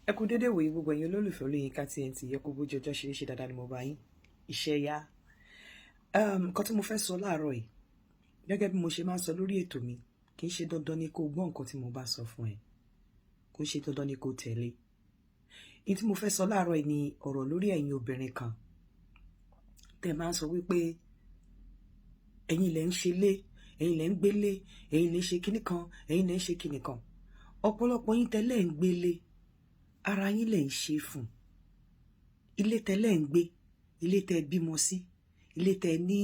Ẹ kú dédé wòye gbogbo ẹ̀yin olólùfẹ́ Olóyinka TNT yẹ kó bójú ọjọ́ ṣe dáadáa ni mo bá yín iṣẹ́ yá. Nǹkan tí mo fẹ́ sọ láàárọ̀ yìí gẹ́gẹ́ bí mo ṣe máa ń sọ lórí ètò mi kì í ṣe dandan ni kó gbọ́ nǹkan tí mo bá sọ fún ẹ, kò ṣe dandan ni kó tẹ̀lé. Ní tí mo fẹ́ sọ láàárọ̀ yìí ni ọ̀rọ̀ lórí ẹ̀yin obìnrin kan tẹ́ máa ń sọ wípé ẹ̀yin lẹ ń ṣe lé, ẹ̀yin lẹ ń gbélé, ẹ̀yin lẹ ń ṣe kinní kan, ẹ̀yin lẹ ń ṣe kinní kan. Ọ̀pọ̀lọpọ̀ yín tẹ́lẹ̀ ń gbélé, ara yín lẹ ń ṣe fún. Ilé tẹ́lẹ̀ ń gbé, ilé tẹ́ bímọ sí, ilé tẹ́ ní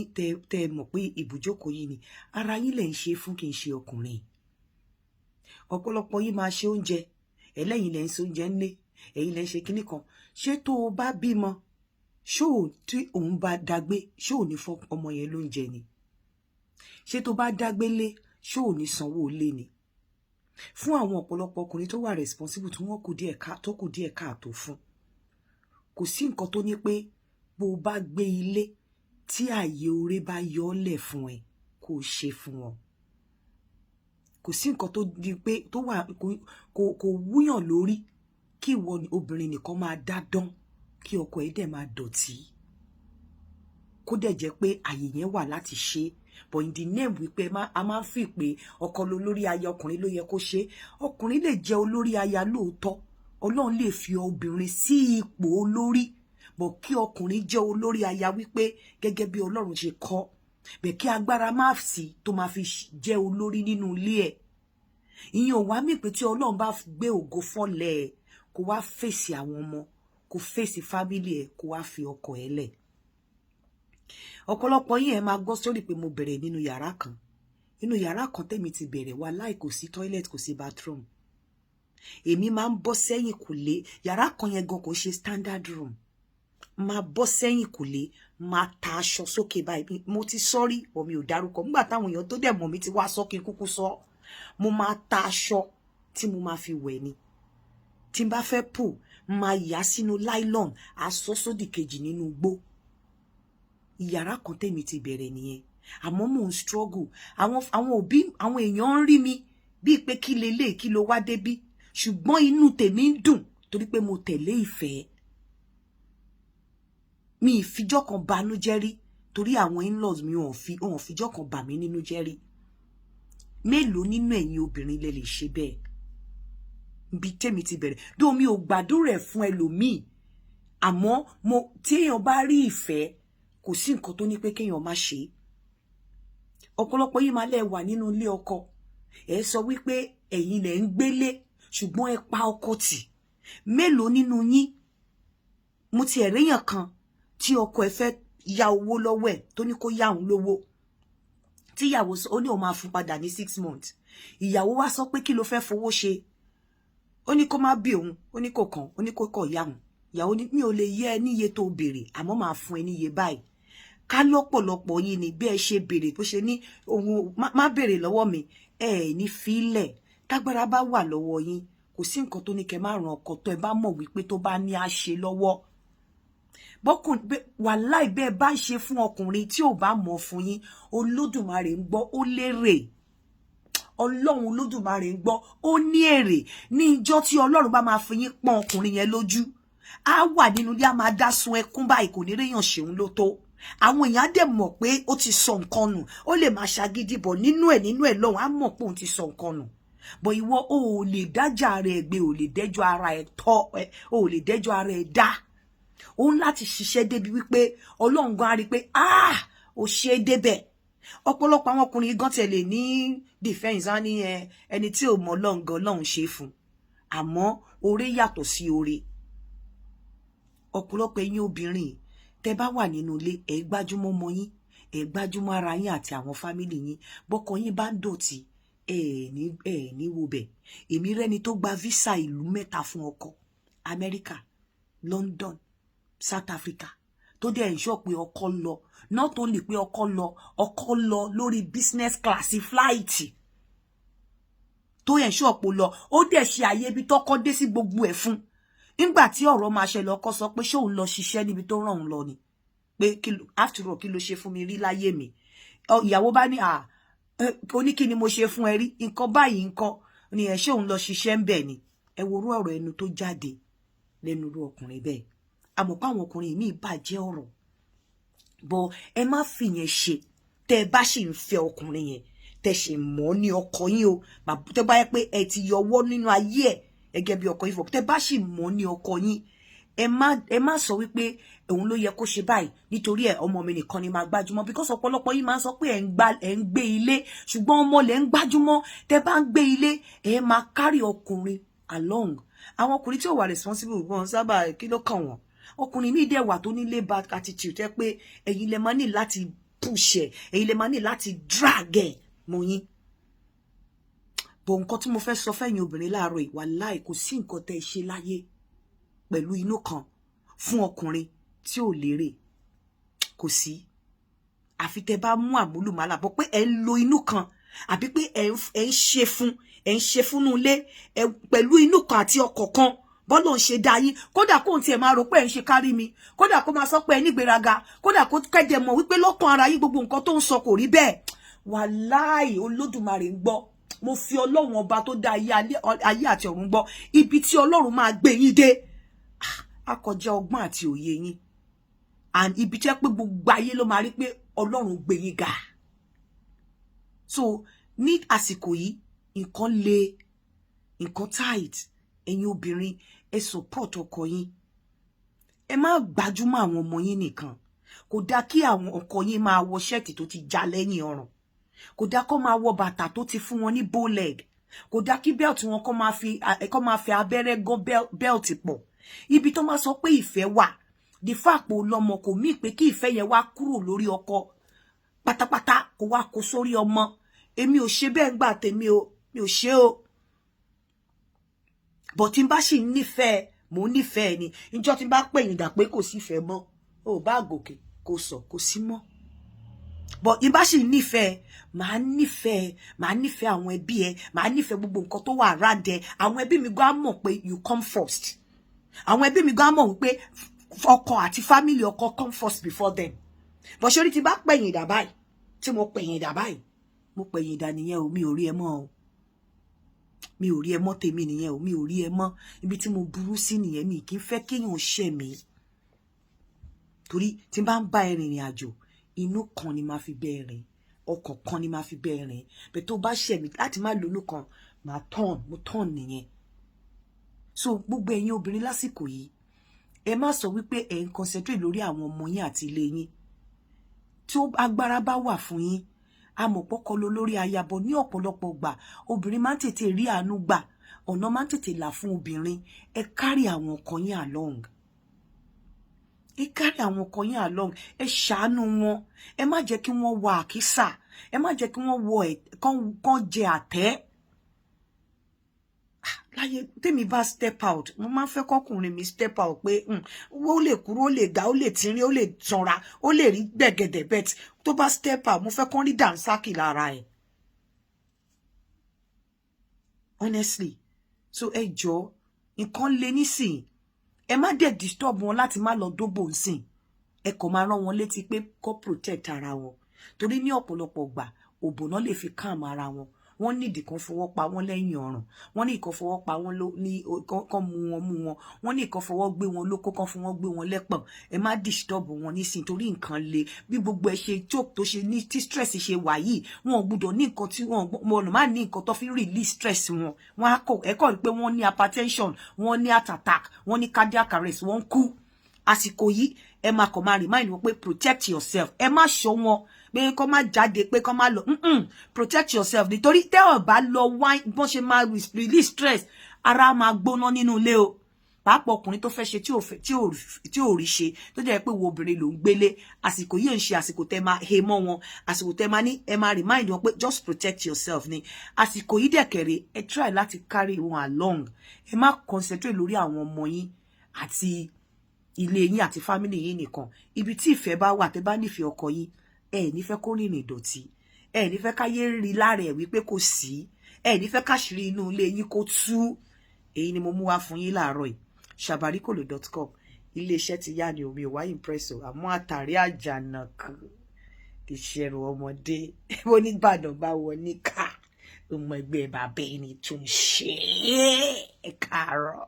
tẹ́ mọ̀ pé ibùjókòó yín ni, ara yín lẹ ń ṣe fún, kì í ṣe ọkùnrin. Ọ̀pọ̀lọpọ̀ yín máa ṣe oúnjẹ, ẹlẹ́yin lẹ ń ṣe oúnjẹ ńlé, ẹ̀yin lẹ ń ṣe kinní kan. Ṣé tó o bá bímọ, ṣó tí òun bá dágbé, ṣó ò ní fún ọmọ yẹn lóúnjẹ ni? Ṣé tó bá dágbé lé, ṣó ò ní sanwó lé ni? Fún àwọn ọ̀pọ̀lọpọ̀ ọkùnrin tó wà responsible tí wọ́n kù díẹ̀ káàtó fún, kò sí nǹkan tó ní pé bó o bá gbé ilé tí ààyè oore bá yọ ọ́ lẹ̀ fún ẹ kó o ṣe fún wọn. Kò sí nǹkan tó di pé tó wà kò wúyàn lórí kí ìwọ obìnrin nìkan máa dá dán kí ọkọ ẹ̀ dẹ̀ máa dọ̀tí, kó dẹ̀ jẹ́ pé ààyè yẹn wà láti ṣe. But in the name wípé a máa ń fi pé ọkọ lolórí aya, ọkùnrin ló yẹ kó ṣe. Ọkùnrin lè jẹ́ olórí aya lóòótọ́, Ọlọ́run lè fi obìnrin sí ipò olórí, but kí ọkùnrin jẹ́ olórí aya wípé gẹ́gẹ́ bí Ọlọ́run ṣe kọ́, bẹ́ẹ̀ kí agbára má sí tó máa fi jẹ́ olórí nínú ilé ẹ̀. Ìyẹn ò wá mí pé tí Ọlọ́run bá gbé ògo fọ́lẹ̀ ẹ̀ kó wá fèsì àwọn ọmọ, kó fèsì fámílì ẹ̀, kó wá fi ọkọ ẹ̀ lẹ̀. Ọ̀pọ̀lọpọ̀ yín ẹ máa gbọ́ sórí pé mo bẹ̀rẹ̀ nínú yàrá kan. Inú yàrá kan tèmi ti bẹ̀rẹ̀ wá láì kò sí toilet, kò sí bathroom. Èmi máa ń bọ́ sẹ́yìn kùlé. Yàrá kan yẹn gan kò ṣe standard room. Máa bọ́ sẹ́yìn kùlé, máa ta aṣọ sókè báyìí. Mo ti sọ́rí, bọ̀ mi ò dárúkọ. Nígbà táwọn èèyàn tó dẹ̀ mọ̀ mi ti wá sọ kí n kúkú sọ. Mo máa ta aṣọ tí mo máa fi wẹ̀ ni. Tí n bá fẹ́ pò, máa yà sínú nylon, aṣọ sódì kejì nínú igbó. Ìyàrá kan tèmi ti bẹ̀rẹ̀ nìyẹn. Àmọ́ mò ń struggle. Àwọn òbí, àwọn èèyàn ń rí mi bíi pé kí lélẹ̀ kí ló wá débí. Ṣùgbọ́n inú tèmi ń dùn torí pé mo tẹ̀lé ìfẹ́. Mi ìfijọ́ kan banújẹ́ rí torí àwọn in-laws mi wọn fijọ́ kan bà mí nínú jẹ́ rí. Mélòó nínú ẹ̀yin obìnrin lẹ lè ṣe bẹ́ẹ̀? Bí tèmi ti bẹ̀rẹ̀. Dó mi ò gbàdúrà fún ẹlòmíì. Àmọ́ tí èèyàn bá rí ìfẹ́, kò sí nǹkan tó ní pé kéèyàn má ṣe. Ọ̀pọ̀lọpọ̀ yín máa lẹ wà nínú ilé ọkọ. Ẹ sọ wípé ẹ̀yin lẹ ń gbélé ṣùgbọ́n ẹ pa ọkọ tì. Mélòó nínú yín? Mo ti ẹ̀rẹ́yàn kan tí ọkọ ẹ̀ fẹ́ ya owó lọ́wọ́ ẹ̀ tó ní kó yá òun lówó. Tí ìyàwó ó ní òun máa fún padà ní 6 months. Ìyàwó wá sọ pé kí ló fẹ́ fowó ṣe? Ó ní kó má bí òun, ó ní kó kàn, ó ní kó kọ̀ yá òun. Ìyàwó ní mi ò lè yẹ ẹ níye tó béèrè, àmọ́ máa fún ẹ níye báyìí. Ká lọ́pọ̀lọpọ̀ yín ni bí ẹ ṣe béèrè bó ṣe ní ohun má béèrè lọ́wọ́ mi, ẹ ní fílẹ̀. Tágbára bá wà lọ́wọ́ yín, kò sí nǹkan tó ní kẹ́ má ran ọkọ tó ẹ bá mọ̀ wípé tó bá ní á ṣe lọ́wọ́. Wàláì bẹ́ẹ̀ bá ṣe fún ọkùnrin tí ò bá mọ̀ fún yín, Olódùmarè ń gbọ́, ó lérè. Ọlọ́run Olódùmarè ń gbọ́, ó ní èrè. Ní ìjọ́ tí Ọlọ́run bá máa fi yín pọ́n ọkùnrin yẹn lójú, á wà nínú ilé, á máa dá sun ẹkún báyìí, kò ní réyàn ṣeun ló tó. Àwọn èèyàn á dẹ̀ mọ̀ pé ó ti sọ nǹkan nù. Ó lè máa ṣagídí bọ̀ nínú ẹ̀ lọ́hùn, á mọ̀ pé òun ti sọ nǹkan nù. Bọ̀ ìwọ ò lè dájà ara ẹ̀ gbé, ò lè dẹ́jọ́ ara ẹ̀ tọ́, ò lè dẹ́jọ́ ara ẹ̀ dá. Ó ń láti ṣiṣẹ́ débi wípé Ọlọ́run gan á rí pé ó ṣe é débẹ̀. Ọ̀pọ̀lọpọ̀ àwọn ọkùnrin gan tẹ̀lé ní defense á ní ẹni tí ò mọ̀ Ọlọ́run gan Ọlọ́run ṣe fún. Àmọ́ oore yàtọ̀ sí oore. Ọ̀pọ̀lọpọ̀ ẹ̀yin obìnrin tẹ́ bá wà nínú ilé, ẹ gbájúmọ́ ọmọ yín, ẹ gbájúmọ́ ara yín àti àwọn fámílì yín. Bọ́kọ yín bá ń dọ̀tí, ẹ ní wo bẹ̀. Èmi rẹ́ni tó gba visa ìlú 3 fún ọkọ. America, London, South Africa. Tó dẹ̀ ensure pé ọkọ lọ. Not only pé ọkọ lọ lórí business class flight. Tó ensure pé lọ, ó dẹ̀ ṣe àyè ibi tọ́kọ dé sí gbogbo ẹ̀ fún. Nígbà tí ọ̀rọ̀ máa ṣẹlẹ̀, ọkọ sọ pé ṣé òun lọ ṣiṣẹ́ níbi tó rán òun lọ ni, pé after all kí ló ṣe fún mi rí láyé mi. Ìyàwó bá ní ó ní kí ni mo ṣe fún ẹ rí, nǹkan báyìí nǹkan ni ẹ ṣé òun lọ ṣiṣẹ́ ń bẹ̀ ni. Ẹ wo orú ọ̀rọ̀ ẹnu tó jáde. lẹ́nu irú ọkùnrin bẹ́ẹ̀. Àmọ́ pé àwọn ọkùnrin míì bàjẹ́ ọ̀rọ̀, bọ̀ ẹ má fi yẹn ṣe. Tẹ́ bá sì ń fẹ́ ọkùnrin yẹn, tẹ́ ṣe mọ̀ ní ọkọ yín o, tẹ́ bá yẹ pé ẹ ti yọwọ́ nínú ayé ẹ̀ gẹ́gẹ́ bí ọkọ yín fọ, tẹ́ bá sì mọ̀ ní ọkọ yín, ẹ má sọ wípé òun ló yẹ kó ṣe báyìí nítorí ẹ ọmọ mi nìkan ni máa gbájúmọ́, because ọ̀pọ̀lọpọ̀ yín máa ń sọ pé ẹ ń gbé ilé ṣùgbọ́n ọmọ lẹ ń gbájúmọ́. Tẹ́ bá ń gbé ilé ẹ máa carry ọkùnrin along. Àwọn ọkùnrin tí ò wà responsible wọn sábà kí ló kàn wọ́n. Ọkùnrin míì dẹ̀ wà tó ní lay back attitude tẹ́ pé ẹ̀yin lẹ máa ní láti push ẹ̀, ẹ̀yin lẹ máa ní láti drag ẹ̀ mọ́ yín. Bọ̀ nǹkan tí mo fẹ́ sọ fẹ́yìn obìnrin láàárọ̀ yìí, wàláhì kò sí nǹkan tẹ́ ṣe láyé pẹ̀lú inú kan fún ọkùnrin tí ò lérè, kò sí. Àfi tẹ́ bá mú àmúlùmálà bọ̀ pé ẹ ń lo inú kan àbí pé ẹ ń ṣe fúnnú ilé pẹ̀lú inú kan àti ọkọ̀ kan bọ́lọ̀ ń ṣe dá yín. Kódà kó tiẹ̀ máa rò pé ẹ ń ṣe kárí mi, kódà kó máa sọ pé ẹ nígbéraga, kódà kó kẹ́dẹ̀ mọ̀ wípé lọ́kàn ara yín gbogbo nǹkan tó ń sọ kò rí bẹ́ẹ̀. Wàláhì Olódùmarè ń gbọ́. Mo fi Ọlọ́run ọba tó dá ayé àti ọ̀run gbọ́. Ibi tí Ọlọ́run máa gbé yín dé á kọjá ọgbọ́n àti òye yín, and ibi tí ẹ pé gbogbo ayé ló máa rí pé Ọlọ́run gbé yín ga. So ní àsìkò yìí nǹkan le, nǹkan tight. Ẹ̀yin obìnrin ẹ support ọkọ yín, ẹ má gbájúmọ́ àwọn ọmọ yín nìkan. Kò dá kí àwọn ọkọ yín máa wọ ṣẹ́ẹ̀tì tó ti já lẹ́yìn ọrùn, kò dá kó máa wọ bàtà tó ti fún wọn ní bow leg, kò dá kí belt wọn kó máa fi abẹ́rẹ́ gán belt pọ̀. Ibi tó máa sọ pé ìfẹ́ wà, the fact pé ọlọ́mọ kò mí pé kí ìfẹ́ yẹn wá kúrò lórí ọkọ pátápátá kó wá kó sórí ọmọ. Èmi ò ṣe bẹ́ẹ̀ ńgbà tèmi o, mi ò ṣe o. But tí n bá sì nífẹ̀ẹ́, mo nífẹ̀ẹ́ ni. Ìjọ́ tí n bá pè yín dà pé kò sí ìfẹ́ mọ́, o bá gòkè kò sọ kò sí mọ́. But tí n bá sì nífẹ̀ẹ́, màá nífẹ̀ẹ́ àwọn ẹbí ẹ, màá nífẹ̀ẹ́ gbogbo nǹkan tó wà around ẹ. Àwọn ẹbí mi gan mọ̀ pé you come first. Àwọn ẹbí mi gan mọ̀ wípé ọkọ àti family ọkọ come first before them. But ṣorí tí bá pè yín dà báyìí, tí mo pè yín dà báyìí, mo pè yín dà nìyẹn o, mi ò rí ẹ mọ́ o. Mi ò rí ẹ mọ́ tèmi nìyẹn o, mi ò rí ẹ mọ́. Ibi tí mo burú sí nìyẹn, mi kì í fẹ́ kéèyàn ṣẹ̀ mí. Torí tí n bá ń bá ẹ rìnrìn àjò, inú kan ni máa fi bẹ́ẹ̀ rìn, ọkàn kan ni máa fi bẹ́ẹ̀ rìn. Bẹ́ẹ̀ tó bá ṣẹ̀ mí láti má lónú kan, mo turn nìyẹn. So gbogbo ẹ̀yin obìnrin lásìkò yìí, ẹ má sọ wípé ẹ ń concentrate lórí àwọn ọmọ yín àti ilé yín. Tí agbára bá wà fún yín, amọ̀pọ̀kọ lórí ayabo ní ọ̀pọ̀lọpọ̀ gbà, obìnrin máa ń tètè rí àánú gbà, ọ̀nà máa ń tètè là fún obìnrin. Ẹ carry àwọn ọkọ yín along. Ẹ carry àwọn ọkọ yín along. Ẹ ṣàánú wọn. Ẹ má jẹ́ kí wọ́n wọ àkísà. Ẹ má jẹ́ kí wọ́n wọ kán jẹ àtẹ́. Láyé tèmi bá step out, mo máa ń fẹ́ kọ́kùnrin mi step out pé ó lè kúrò, ó lè ga, ó lè tínrín, ó lè sanra, ó lè rí gbẹ̀gẹ̀dẹ̀ bet. Tó bá step out, mo fẹ́ kán rí dànsákì lára ẹ̀. Honestly. So ẹ jọ̀ọ́, nǹkan le nísìn. Ẹ má dẹ̀ disturb wọn láti má lọ dóbò nsìn. Ẹ kò máa rán wọn létí pé kó protect ara wọn. Torí ní ọ̀pọ̀lọpọ̀ gbà, òbò náà lè fi calm ara wọn. Wọ́n nídìí kan fọwọ́ pa wọ́n lẹ́yìn ọrùn. Wọ́n ní ìkan fọwọ́ pa wọ́n ní kan mú wọn. Wọ́n ní ìkan fọwọ́ gbé wọn lóko, kan fún wọn gbé wọn lẹ́pọ̀n. Ẹ má disturb wọn nísìn torí nǹkan le. Bí gbogbo ẹ ṣe choke tó ṣe ní tí stress ṣe wà yìí, wọn ò gbọdọ̀ ní nǹkan tí wọn má ní nǹkan tó fi release stress wọn. Wọ́n á kọ̀ rí pé wọ́n ní hypertension, wọ́n ní heart attack, wọ́n ní cardiac arrest, wọ́n kú. Àsìkò yìí ẹ má kọ̀ máa remind wọn pé protect yourself. Ẹ má ṣọ́ wọn pé kó má jáde, pé kó má lọ. Protect yourself. Nítorí tẹ́ ò bá lọ wine bọ́n ṣe máa release stress, ara máa gbóná nínú ilé o. Pàápàá ọkùnrin tó fẹ́ ṣe tí ò rí ṣe, tó jẹ́ pé wo obìnrin ló ń gbélé. Àsìkò yìí ń ṣe àsìkò tẹ́ máa he mọ́ wọn. Àsìkò tẹ́ máa ní ẹ máa remind wọn pé just protect yourself ni. Àsìkò yìí dẹ̀kẹ̀rẹ̀ ẹ try láti carry wọn along. Ẹ má concentrate lórí àwọn ọmọ yín àti ilé yín àti family yín nìkan. Ibi tí ìfẹ́ bá wà, tẹ́ bá nífẹ̀ẹ́ ọkọ yín, ẹ ní fẹ́ kó rìnrìn ìdọ̀tí, ẹ ní fẹ́ káyé rí lára ẹ̀ wípé kò sí, ẹ ní fẹ́ káṣírí inú ilé yín kó tú. Èyí ni mo mú wá fún yín láàárọ̀ yìí. Shabarikolo.com. Ilé-iṣẹ́ ti yá ni omi ò wá impress o, àmọ́ àtàrí àjànàkú ìṣẹ̀rù ọmọdé oníbàdàn bá wọ ní ká ọmọ ẹgbẹ́ bàbá ẹni tó ń ṣe é. Ẹ káàárọ̀.